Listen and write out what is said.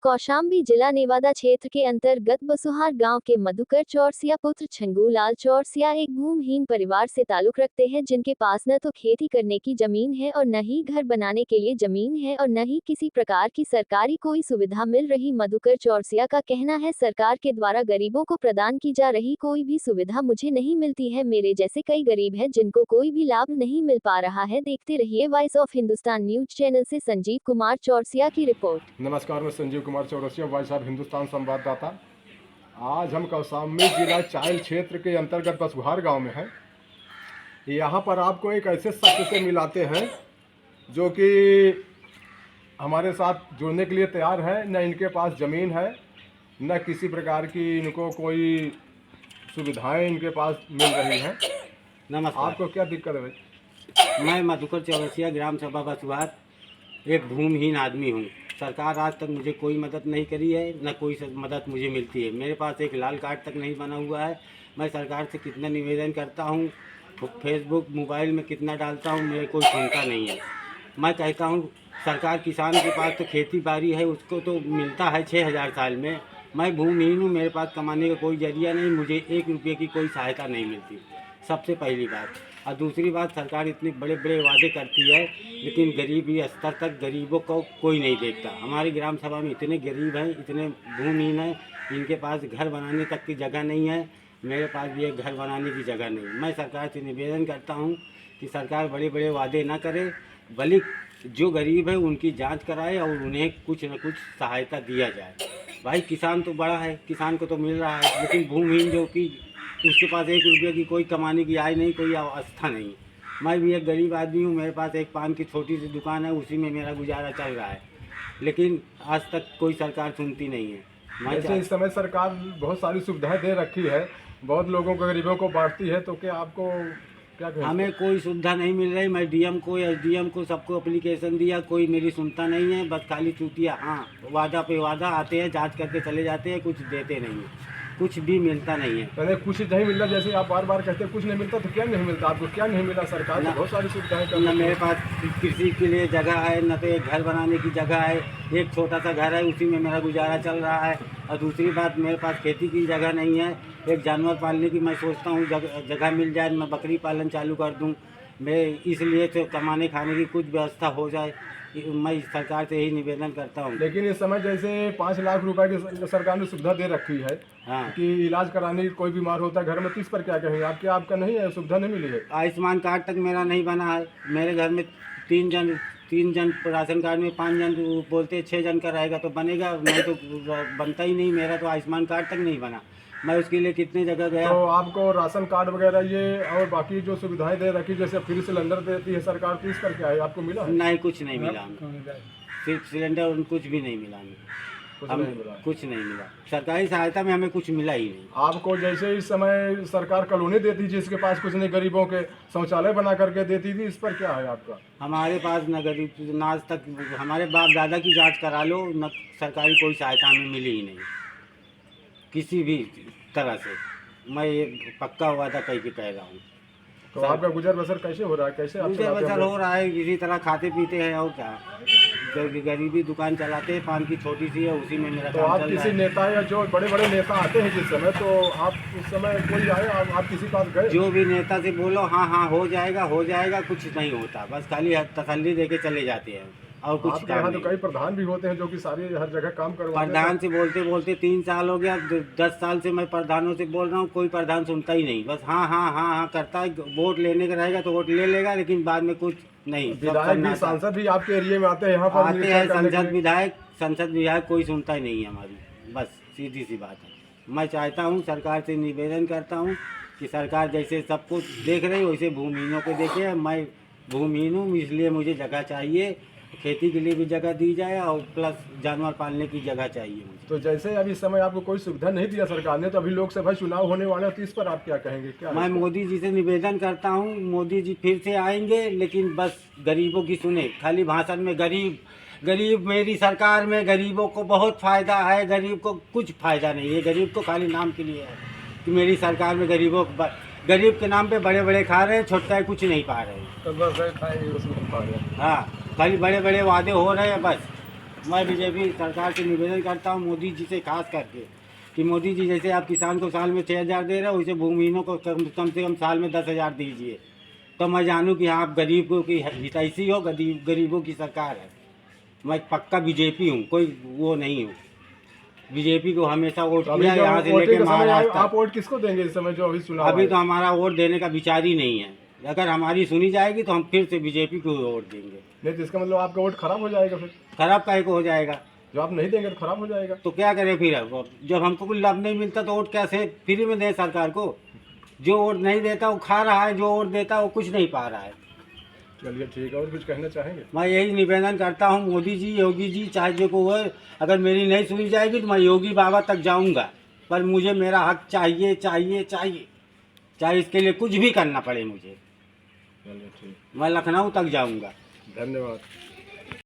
कौशाम्बी जिला नेवादा क्षेत्र के अंतर्गत बसुहार गांव के मधुकर चौरसिया पुत्र छंगूलाल चौरसिया एक भूमिहीन परिवार से ताल्लुक रखते हैं, जिनके पास न तो खेती करने की जमीन है और न ही घर बनाने के लिए जमीन है और न ही किसी प्रकार की सरकारी कोई सुविधा मिल रही। मधुकर चौरसिया का कहना है, सरकार के द्वारा गरीबों को प्रदान की जा रही कोई भी सुविधा मुझे नहीं मिलती है। मेरे जैसे कई गरीब हैं जिनको कोई भी लाभ नहीं मिल पा रहा है। देखते रहिए voice of Hindustan news channel से संजीव कुमार चौरसिया की रिपोर्ट। नमस्कार, मैं संजीव कुमार चौरसिया, वॉइस ऑफ हिंदुस्तान संवाददाता। आज हम कौशाम्बी जिला चाइल क्षेत्र के अंतर्गत बसुहार गांव में हैं। यहां पर आपको एक ऐसे शख्स से मिलाते हैं जो कि हमारे साथ जुड़ने के लिए तैयार है। न इनके पास ज़मीन है, न किसी प्रकार की इनको कोई सुविधाएं इनके पास मिल रही हैं। नमस्कार। आपको क्या दिक्कत है भाई? मैं मधुकर चौरसिया, ग्राम सभा बसुहार, एक भूमिहीन आदमी हूँ। सरकार आज तक मुझे कोई मदद नहीं करी है, न कोई मदद मुझे मिलती है। मेरे पास एक लाल कार्ड तक नहीं बना हुआ है। मैं सरकार से कितना निवेदन करता हूँ, फेसबुक मोबाइल में कितना डालता हूँ, मेरे कोई सुनता नहीं है। मैं कहता हूँ सरकार, किसान के पास तो खेती बाड़ी है, उसको तो मिलता है 6,000 साल में। मैं भूमिहीन हूँ, मेरे पास कमाने का कोई जरिया नहीं, मुझे 1 रुपये की कोई सहायता नहीं मिलती, सबसे पहली बात। और दूसरी बात, सरकार इतने बड़े बड़े वादे करती है, लेकिन गरीबी स्तर तक गरीबों को कोई नहीं देखता। हमारी ग्राम सभा में इतने गरीब हैं, इतने भूमिहीन हैं, इनके पास घर बनाने तक की जगह नहीं है। मेरे पास भी एक घर बनाने की जगह नहीं। मैं सरकार से निवेदन करता हूं कि सरकार बड़े बड़े वादे ना करे, बल्कि जो गरीब है उनकी जांच कराए और उन्हें कुछ न कुछ सहायता दिया जाए। भाई, किसान तो बड़ा है, किसान को तो मिल रहा है, लेकिन भूमिहीन जो कि उसके पास 1 रुपये की कोई कमाने की आय नहीं, कोई अवस्था नहीं। मैं भी एक गरीब आदमी हूँ, मेरे पास एक पान की छोटी सी दुकान है, उसी में मेरा गुजारा चल रहा है, लेकिन आज तक कोई सरकार सुनती नहीं है। जैसे इस समय सरकार बहुत सारी सुविधाएं दे रखी है, बहुत लोगों को, गरीबों को बांटती है, तो क्या आपको क्या कहते हैं? हमें कोई सुविधा नहीं मिल रही। मैं डीएम को, एसडीएम को, सबको एप्लीकेशन दिया, कोई मेरी सुनता नहीं है। बस खाली चूतिया, हाँ, वादा पे वादा, आते हैं, जांच करके चले जाते हैं, कुछ देते नहीं है, कुछ भी मिलता नहीं है। पहले कुछ नहीं मिल रहा, जैसे आप बार बार कहते हैं कुछ नहीं मिलता, तो क्या नहीं मिलता आपको? क्या नहीं मिला? सरकार ने बहुत सारी सुविधाएं कर न मेरे पास कृषि के लिए जगह है, न तो एक घर बनाने की जगह है। एक छोटा सा घर है, उसी में मेरा गुजारा चल रहा है। और दूसरी बात, मेरे पास खेती की जगह नहीं है। एक जानवर पालने की मैं सोचता हूँ, जगह मिल जाए, मैं बकरी पालन चालू कर दूँ। मैं इसलिए तो कमाने खाने की कुछ व्यवस्था हो जाए, मैं सरकार से यही निवेदन करता हूँ। लेकिन इस समय जैसे 5 लाख रुपए की सरकार ने सुविधा दे रखी है, हाँ, कि इलाज कराने की कोई बीमार होता है घर में, तो इस पर क्या कहेंगे? आपका नहीं है, सुविधा नहीं मिली है? आयुष्मान कार्ड तक मेरा नहीं बना है। मेरे घर में 3 जन राशन कार्ड में, 5 जन बोलते 6 जन का रहेगा तो बनेगा, नहीं तो बनता ही नहीं। मेरा तो आयुष्मान कार्ड तक नहीं बना। मैं उसके लिए कितने जगह गया। तो आपको राशन कार्ड वगैरह ये और बाकी जो सुविधाएं दे रखी, जैसे फ्री सिलेंडर देती है सरकार, तो इस पर क्या है? आपको मिला है? नहीं, कुछ नहीं मिला हमें। सिर्फ सिलेंडर और कुछ भी नहीं मिला हमें। कुछ नहीं मिला। सरकारी सहायता में हमें कुछ मिला ही नहीं। आपको जैसे इस समय सरकार कॉलोनी देती, जिसके पास कुछ नहीं, गरीबों के शौचालय बना करके देती थी, इस पर क्या है आपका? हमारे पास न गरीब, न आज तक हमारे बाप दादा की जांच करा लो, न सरकारी कोई सहायता हमें मिली ही नहीं किसी भी तरह से। मैं ये पक्का वादा कह के कह रहा हूँ। तो आपका गुजर बसर कैसे हो रहा है? कैसे आप गुजर चलाते बसर हैं? हो रहा है, किसी तरह खाते पीते हैं और क्या। गरीबी दुकान चलाते हैं, पान की छोटी सी है, उसी में मेरा तो काम आप चल रहा किसी है। नेता या जो बड़े बड़े नेता आते हैं जिस समय, तो आप उस समय कोई आए, आप किसी पास गए? जो भी नेता से बोलो, हाँ हाँ हो जाएगा हो जाएगा, कुछ नहीं होता। बस खाली तसल्ली देके चले जाते हैं और कुछ आपके काम यहाँ तो नहीं। कई प्रधान भी होते हैं जो कि सारी हर जगह काम करवाते हैं। प्रधान से बोलते बोलते 3 साल हो गया, 10 साल से मैं प्रधानों से बोल रहा हूँ, कोई प्रधान सुनता ही नहीं। बस हाँ हाँ हाँ हाँ करता है। वोट लेने का रहेगा तो वोट ले लेगा, लेकिन बाद में कुछ नहीं। विधायक भी, सांसद भी आपके एरिया में आते हैं यहाँ पर आते हैं, निरीक्षण करने के संसद विधायक कोई सुनता ही नहीं है हमारी। बस सीधी सी बात है। मैं चाहता हूँ, सरकार से निवेदन करता हूँ कि सरकार जैसे सबको देख रही वैसे भूमिहीनों को देखे। मैं भूमिहीन हूँ, इसलिए मुझे जगह चाहिए, खेती के लिए भी जगह दी जाए और प्लस जानवर पालने की जगह चाहिए मुझे। तो जैसे अभी समय आपको कोई सुविधा नहीं दिया सरकार ने, तो अभी लोकसभा चुनाव होने वाले हैं, तो इस पर आप क्या कहेंगे? क्या मैं मोदी जी से निवेदन करता हूँ, मोदी जी फिर से आएंगे, लेकिन बस गरीबों की सुने। खाली भाषण में गरीब गरीब, मेरी सरकार में गरीबों को बहुत फ़ायदा है, गरीब को कुछ फ़ायदा नहीं है। गरीब को खाली नाम के लिए है कि मेरी सरकार में गरीबों को, गरीब के नाम पे बड़े बड़े खा रहे हैं, छोटा कुछ नहीं पा रहे हैं। हाँ, खाली बड़े बड़े वादे हो रहे हैं बस। मैं बीजेपी सरकार से निवेदन करता हूँ, मोदी जी से खास करके, कि मोदी जी जैसे आप किसान को साल में 6,000 दे रहे हो, वैसे भूमिहीनों को कम से कम साल में 10,000 दीजिए, तो मैं जानूँ कि हाँ आप गरीबों की हितैषी हो, गरीबों की सरकार है। मैं पक्का बीजेपी हूँ, कोई वो नहीं हूँ। बीजेपी को हमेशा वोट तो अभी किया, जो यहाँ से वोटिंग लेके का समय है, महाराष्ट्र आप तक। वोट किसको देंगे इस समय जो अभी चुनाव अभी है? तो हमारा वोट देने का विचार ही नहीं है। अगर हमारी सुनी जाएगी तो हम फिर से बीजेपी को वोट देंगे। नहीं तो इसका मतलब आपका वोट खराब हो जाएगा फिर। खराब काहे को हो जाएगा? जो आप नहीं देंगे तो खराब हो जाएगा। तो क्या करें फिर? अब जब हमको कोई लाभ नहीं मिलता तो वोट कैसे फ्री में दें सरकार को? जो वोट नहीं देता वो खा रहा है, जो वोट देता वो कुछ नहीं पा रहा है। चलिए ठीक है, और कुछ कहना चाहेंगे? मैं यही निवेदन करता हूँ, मोदी जी, योगी जी, चाहे जो को हो, अगर मेरी नहीं सुनी जाएगी तो मैं योगी बाबा तक जाऊँगा, पर मुझे मेरा हक चाहिए चाहिए चाहिए, चाहे इसके लिए कुछ भी करना पड़े मुझे। चलिए ठीक, मैं लखनऊ तक जाऊँगा। धन्यवाद।